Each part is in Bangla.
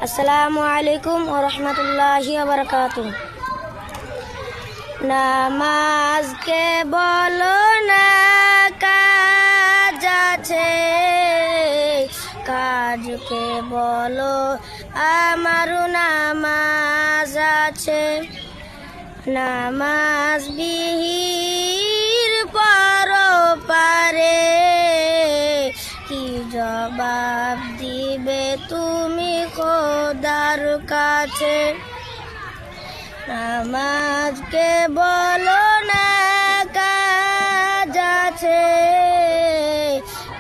আসসালামু আলাইকুম ওয়া রাহমাতুল্লাহি ওয়া বারাকাতুহু। নামাজকে বলো না কাজ আছে, কাজকে বলো আমার নামাজ আছে। নামাজ বিহির পরপারে কি জবাব দিবে তুমি খোদার কাছে? নামাজকে বলো না কাজ আছে,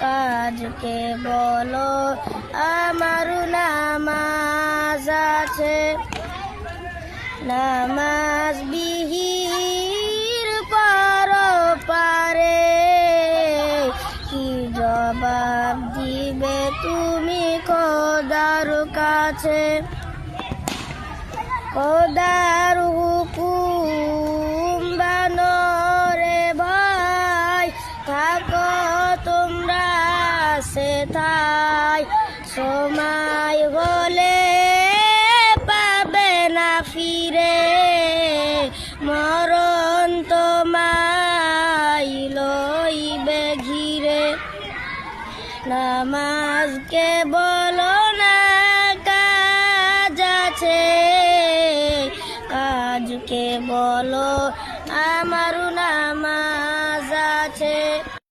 কাজকে বলো আমার নামাজ আছে। নামাজ বিহির পরপারে কি জবাব দিবে তুমি খোদার কাছে? খোদার হুকুম মানো রে ভাই, থাকো তোমরা সেথায়। সময় হলে পাবে না ফিরে, মরণ তোমায় লইবে ঘিরে। নামাজকে বলো না কাজ আছে, কাজকে বলো আমার